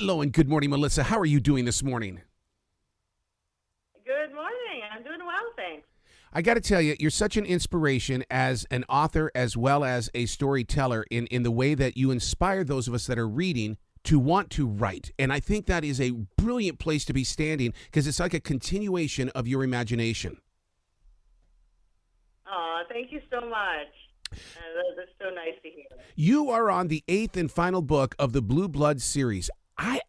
Hello and good morning, Melissa. How are you doing this morning? Good morning. I'm doing well, thanks. I got to tell you, you're such an inspiration as an author as well as a storyteller in the way that you inspire those of us that are reading to want to write. And I think that is a brilliant place to be standing because it's like a continuation of your imagination. Oh, thank you so much. That's so nice to hear. You are on the 8th and final book of the Blue Blood series.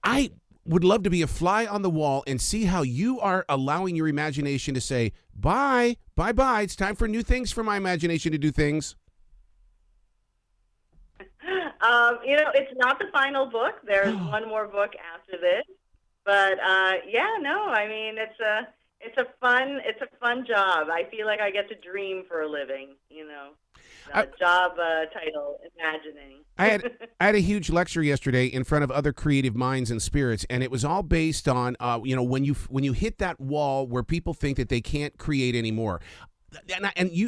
I would love to be a fly on the wall and see how you are allowing your imagination to say, bye, bye. It's time for new things for my imagination to do things. It's not the final book. There's one more book after this. But it's a fun job. I feel like I get to dream for a living, job title, imagining. I had a huge lecture yesterday in front of other creative minds and spirits, and it was all based on when you hit that wall where people think that they can't create anymore.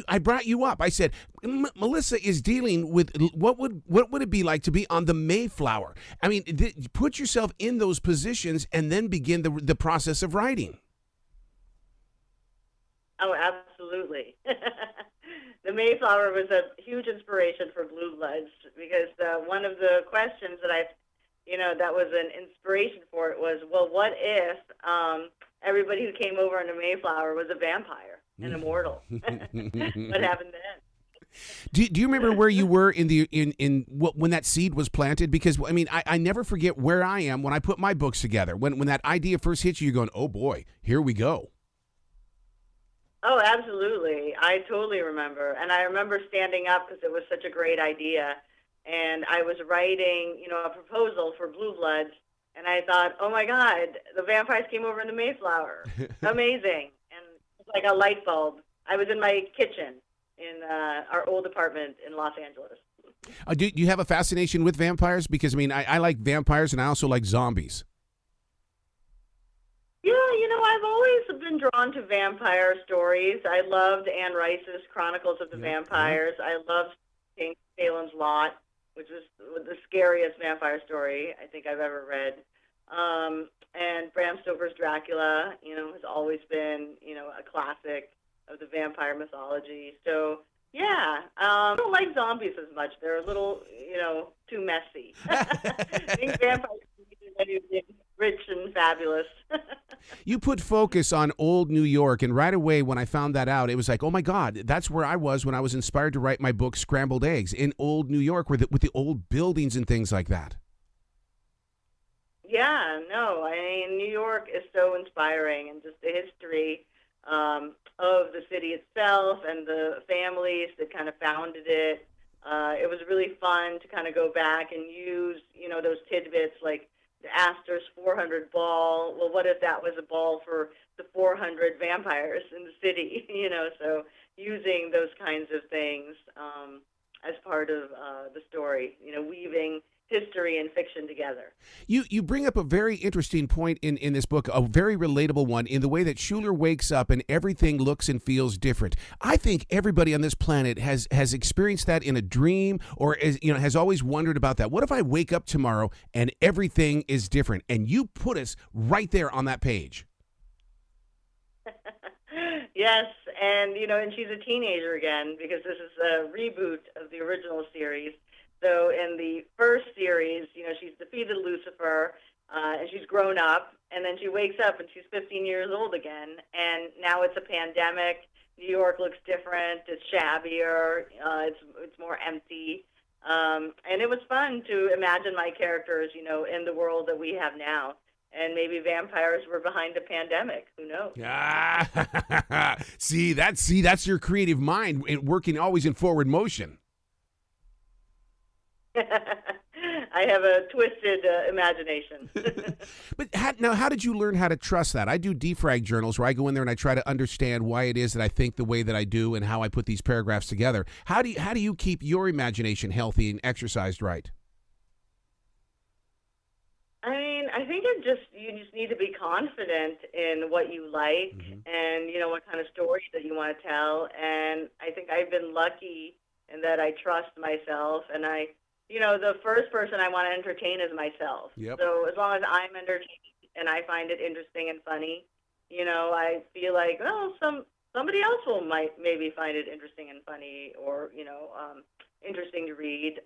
I brought you up. I said, Melissa is dealing with what would it be like to be on the Mayflower? I mean, put yourself in those positions and then begin the process of writing. Oh, absolutely. The Mayflower was a huge inspiration for Blue Bloods because one of the questions that was an inspiration for it was, well, what if everybody who came over on the Mayflower was a vampire and immortal? What happened then? Do you remember where you were when that seed was planted? Because I never forget where I am when I put my books together. When that idea first hits you, you're going, oh boy, here we go. Oh, absolutely. I totally remember. And I remember standing up because it was such a great idea. And I was writing, a proposal for Blue Bloods. And I thought, oh, my God, the vampires came over in the Mayflower. Amazing. And it's like a light bulb. I was in my kitchen in our old apartment in Los Angeles. Do you have a fascination with vampires? Because, I like vampires and I also like zombies. Yeah, I've always been drawn to vampire stories. I loved Anne Rice's Chronicles of the Vampires. I loved King Salem's Lot, which was the scariest vampire story I think I've ever read. And Bram Stoker's Dracula, has always been, a classic of the vampire mythology. So, yeah, I don't like zombies as much. They're a little, too messy. I think vampires are rich and fabulous. You put focus on old New York, and right away when I found that out, it was like, oh my God, that's where I was when I was inspired to write my book, Scrambled Eggs, in old New York with the old buildings and things like that. Yeah, no, New York is so inspiring, and just the history of the city itself and the families that kind of founded it. It was really fun to kind of go back and use, those tidbits like the Astor's 400 ball. Well, what if that was a ball for the 400 vampires in the city? So using those kinds of things as part of the story, weaving history and fiction together. You bring up a very interesting point in this book, a very relatable one, in the way that Schuyler wakes up and everything looks and feels different. I think everybody on this planet has experienced that in a dream or has always wondered about that. What if I wake up tomorrow and everything is different? And you put us right there on that page. Yes, and she's a teenager again because this is a reboot of the original series. So in the first series, she's defeated Lucifer, and she's grown up, and then she wakes up and she's 15 years old again, and now it's a pandemic. New York looks different. It's shabbier. It's more empty. And it was fun to imagine my characters, in the world that we have now. And maybe vampires were behind the pandemic. Who knows? See, that's your creative mind working always in forward motion. I have a twisted imagination. But how did you learn how to trust that? I do defrag journals where I go in there and I try to understand why it is that I think the way that I do and how I put these paragraphs together. How do you keep your imagination healthy and exercised right? I think you just need to be confident in what you like and what kind of stories that you want to tell. And I think I've been lucky in that I trust myself and I the first person I want to entertain is myself. Yep. So as long as I'm entertained and I find it interesting and funny, I feel like, oh, somebody else might maybe find it interesting and funny, or interesting to read.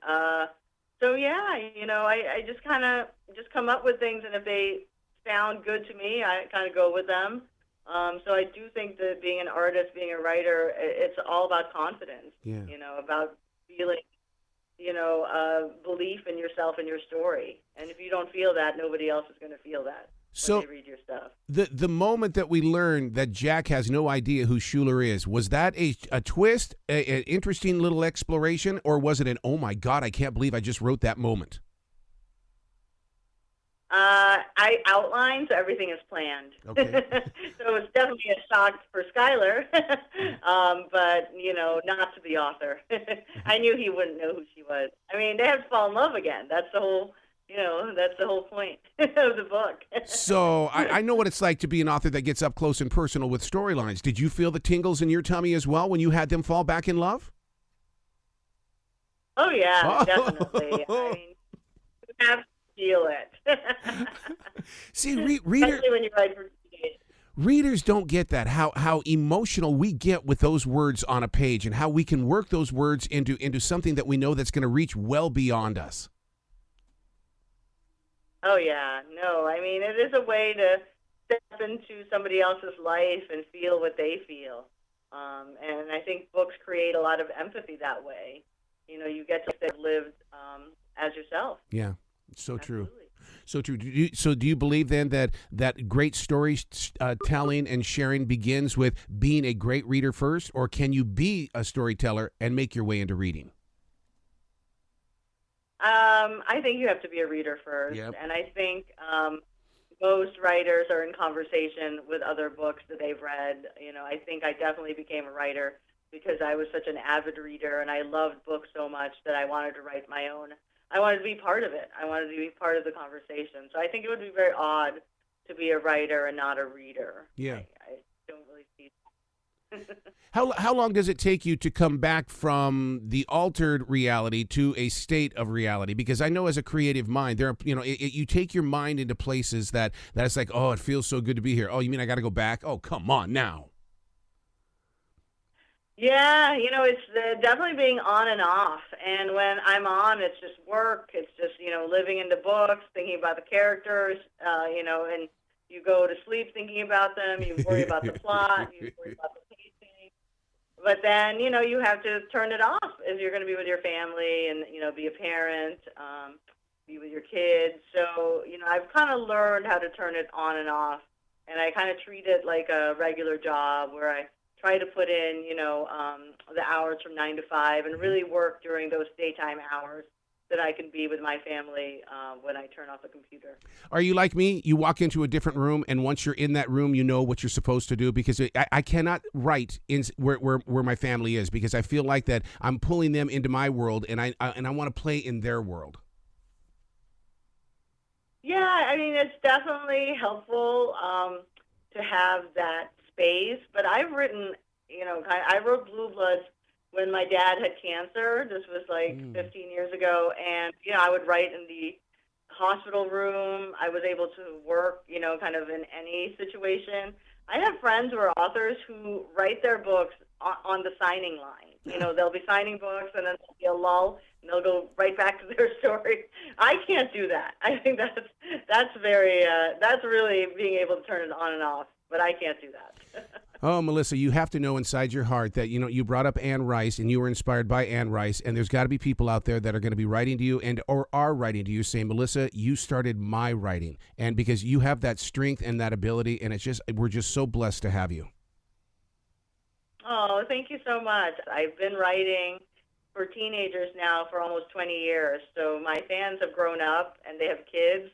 So yeah, I just come up with things, and if they sound good to me, I kind of go with them. So I do think that being an artist, being a writer, it's all about confidence. Yeah. About feeling, belief in yourself and your story. And if you don't feel that, nobody else is going to feel that when they read your stuff. The moment that we learned that Jack has no idea who Schuyler is, was that a twist, an interesting little exploration, or was it an, oh my God, I can't believe I just wrote that moment? I outlined, so everything is planned. Okay. So it's definitely a shock for Schuyler, but, not to the author. I knew he wouldn't know who she was. I mean, they have to fall in love again. That's the whole, that's the whole point of the book. So I know what it's like to be an author that gets up close and personal with storylines. Did you feel the tingles in your tummy as well when you had them fall back in love? Oh, yeah, definitely. I mean, you have to feel it. See, Especially when you write for teenagers. Readers don't get that, how emotional we get with those words on a page, and how we can work those words into something that we know that's going to reach well beyond us. Oh, yeah. No, I mean, it is a way to step into somebody else's life and feel what they feel. And I think books create a lot of empathy that way. You get to live as yourself. Yeah, so true. Absolutely. So true. Do you believe then that great story telling and sharing begins with being a great reader first, or can you be a storyteller and make your way into reading? I think you have to be a reader first. Yep. And I think most writers are in conversation with other books that they've read. I think I definitely became a writer because I was such an avid reader, and I loved books so much that I wanted to write my own. I wanted to be part of it. I wanted to be part of the conversation. So I think it would be very odd to be a writer and not a reader. Yeah. I don't really see that. How long does it take you to come back from the altered reality to a state of reality? Because I know as a creative mind, there are, you take your mind into places that it's like, oh, it feels so good to be here. Oh, you mean I got to go back? Oh, come on now. Yeah, it's definitely being on and off. And when I'm on, it's just work. It's just, living into books, thinking about the characters, and you go to sleep thinking about them. You worry about the plot. You worry about the pacing. But then, you have to turn it off if you're going to be with your family and, be a parent, be with your kids. So, I've kind of learned how to turn it on and off. And I kind of treat it like a regular job where I try to put in, the hours from 9 to 5 and really work during those daytime hours that I can be with my family when I turn off the computer. Are you like me? You walk into a different room, and once you're in that room, you know what you're supposed to do, because I cannot write in where my family is, because I feel like that I'm pulling them into my world, and I want to play in their world. Yeah, I mean, it's definitely helpful to have that space, but I've written, I wrote Blue Bloods when my dad had cancer. This was like 15 years ago, and, I would write in the hospital room. I was able to work, kind of in any situation. I have friends who are authors who write their books on the signing line. They'll be signing books, and then there'll be a lull, and they'll go right back to their story. I can't do that. I think that's really being able to turn it on and off, but I can't do that. Oh, Melissa, you have to know inside your heart that, you brought up Anne Rice, and you were inspired by Anne Rice, and there's got to be people out there that are going to be writing to you or are writing to you saying, Melissa, you started my writing, and because you have that strength and that ability, and we're just so blessed to have you. Oh, thank you so much. I've been writing for teenagers now for almost 20 years, so my fans have grown up, and they have kids.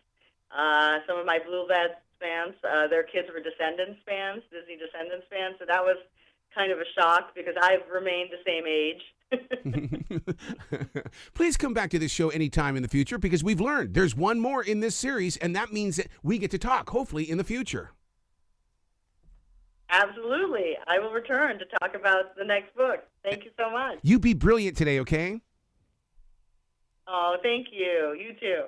Some of my Blue Bloods fans, their kids were Descendants fans, Disney Descendants fans, so that was kind of a shock because I've remained the same age. Please come back to this show anytime in the future, because we've learned there's one more in this series, and that means that we get to talk, hopefully, in the future. Absolutely. I will return to talk about the next book. Thank you so much. You be brilliant today, okay? Oh, thank you. You too.